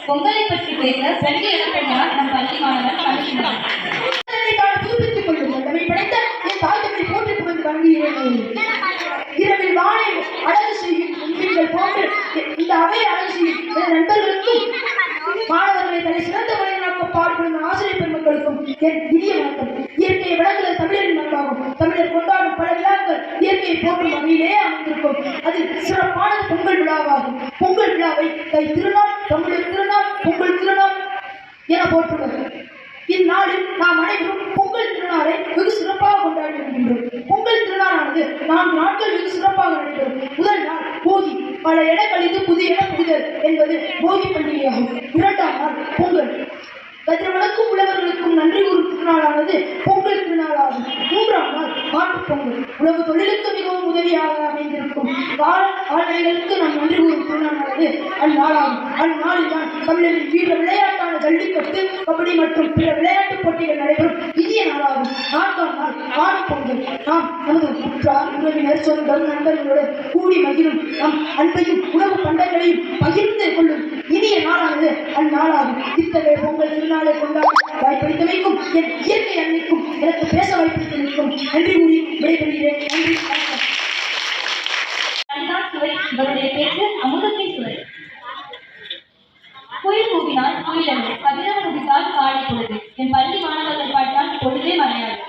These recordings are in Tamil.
பொங்கலை பற்றி பேச பிரதி எடுத்துள்ளார் நம் பள்ளி மாணவர் கமிஷனர். புதுப்பித்துக் கொள்ளுங்கள். நம்மை படைத்த என் தாய்த்தமிழை போற்றி புகழ்ந்து வணங்குகிறேன். இரவில் வானை அழகு செய்யும் நீங்கள் போன்று இந்த அவையை அழகு செய்யும் என் நண்பர்களுக்கும் மாணவர்களை தலை சிறந்த வழிநடக்க பாடுபடும் ஆசிரியர் பெருமக்களுக்கும் என் இனிய வணக்கம். இயற்கையை வழங்குதல் தமிழரின் மரபாகும். தமிழர் கொண்டாடும் பல விழாக்கள் இயற்கையை போற்றும் வகையிலே அமைந்திருக்கும். அதில் சிறப்பானது பொங்கல் விழாவாகும். பொங்கல் விழாவை தை திருநாள், தமிழர் திருநாள், பொங்கல் திருநாள் என போற்றுவது. இந்நாளில் நாம் அனைவரும் பொங்கல் திருநாளை வெகு சிறப்பாக கொண்டாடி வருகின்றோம். பொங்கல் திருநாளானது 4 நாட்கள் வெகு சிறப்பாக நடைபெறும். முதல் நாள் போகி, பல இடங்களில் புதிய இடம் புரிதல் என்பது போகி பண்டிகையாகும். 2ஆம் நாள் பொங்கல், கதிரவனுக்கும் உழவர்களுக்கும் நன்றி கூறும் திருநாளானது பொங்கல் திருநாளாகும். 3ஆம் நாள் மாட்டுப் பொங்கல், உழவு தொழிலுக்கு மிகவும் உதவியாக அமைந்திருக்கும் கால்நடைகளுக்கு நாம் நன்றி கூறும் திருநாளானது அந்நாளாகும். அந்நாளில் தான் தமிழரின் வீர விளையாட்டான ஜல்லிக்கட்டு, கபடி மற்றும் பிற விளையாட்டுப் போட்டிகள் நடைபெறும் இனிய நாளாகும். 4ஆம் நாள் காணும் பொங்கல், நாம் நமது உற்றார் உறவினர் சொந்தம் நண்பர்களோடு கூடி மகிழும் நம் அன்பையும் உணவு பண்டங்களையும் பகிர்ந்து கொள்ளும் இனிய நாளானது அந்நாளாகும். இத்தகைய பொங்கல் திருநாளை கொண்டாட வாய்ப்பளித்தமைக்கும் என் இயற்கை அன்னைக்கும் எனக்கு பேச வாய்ப்பளித்தமைக்கும் நன்றி கூறி விடைபெறுகிறேன். நன்றி, வணக்கம். அமுதத்தை சுவை. குயில் கூவினால் குயிலது, கதிரவன் உதித்தால் காலை பொழுது. என் பள்ளி மாணவர்கள் பாட்டால் பொழுதே மறையாது.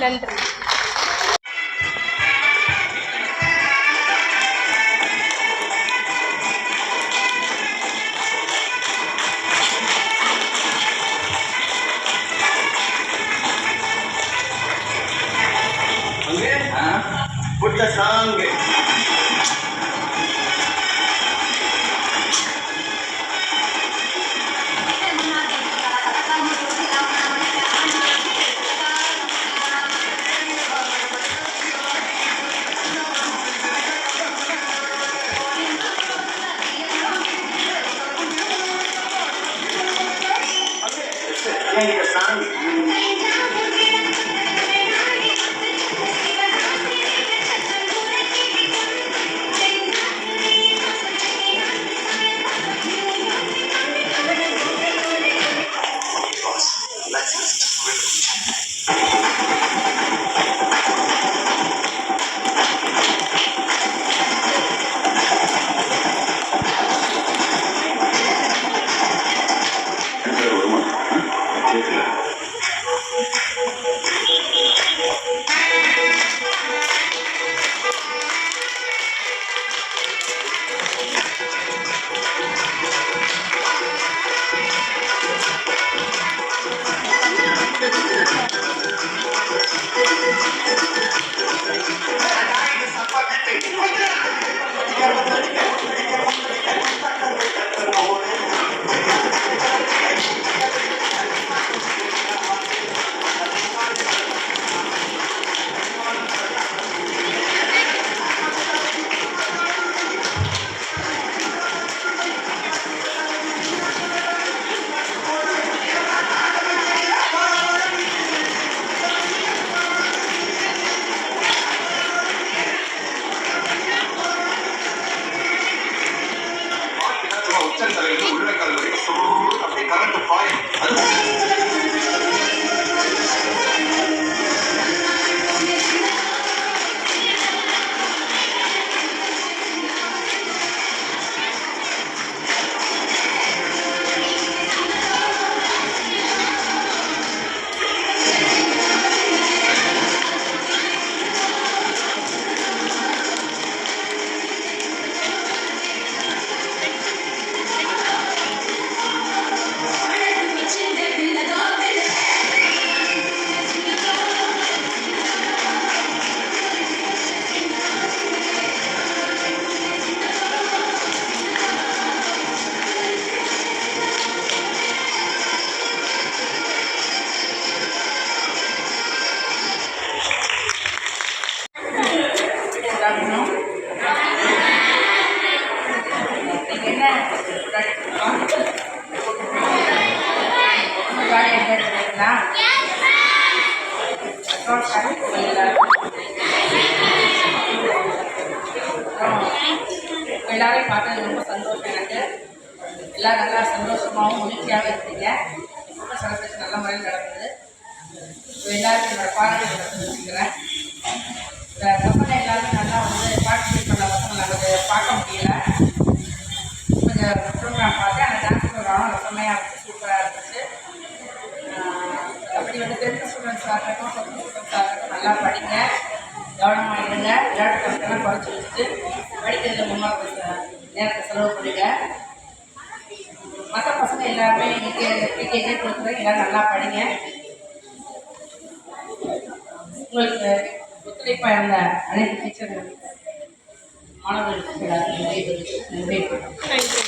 நன்றி. Put the song. Playing the song. எல்லாரையும் பார்த்தது ரொம்ப சந்தோஷம் எனக்கு. எல்லாம் நல்லா சந்தோஷமாகவும் மகிழ்ச்சியாகவும் இருக்கீங்க. ரொம்ப செலிப்ரேஷன் நல்ல முறையில் நடக்குது. எல்லாருக்கும் என்னோட பாராட்டுகளை தெரிவிச்சுக்கிறேன். இந்த கம்பெனி எல்லாருமே நல்லா பார்ட்டிசிபேட் பண்ண பசங்க நமக்கு பார்க்க முடியல. கொஞ்சம் ப்ரோக்ராம் பார்த்து அந்த டான்ஸ் ப்ரோக்ராம் செம்மையாக இருந்துச்சு, சூப்பராக இருந்துச்சு. அப்படி தெரிஞ்ச ஸ்டூடெண்ட்ஸாக இருக்கட்டும், சொந்த ஸ்டூடெண்ட்ஸாக இருக்கட்டும், நல்லா படிங்க, கவனமாக இருங்க. விளையாட்டு கருத்தெல்லாம் குறைச்சி வச்சுட்டு படிக்கிறதுல முன்னாள் நேரத்தை செலவு பண்ணுங்க. மற்ற பசங்க எல்லாருமே பிகேஜே கொடுக்குறேன், எல்லோரும் நல்லா படிங்க. உங்களுக்கு ஒத்துழைப்பாக இருந்த அனைத்து டீச்சர்கள் மாணவர்களுக்கு நன்றி.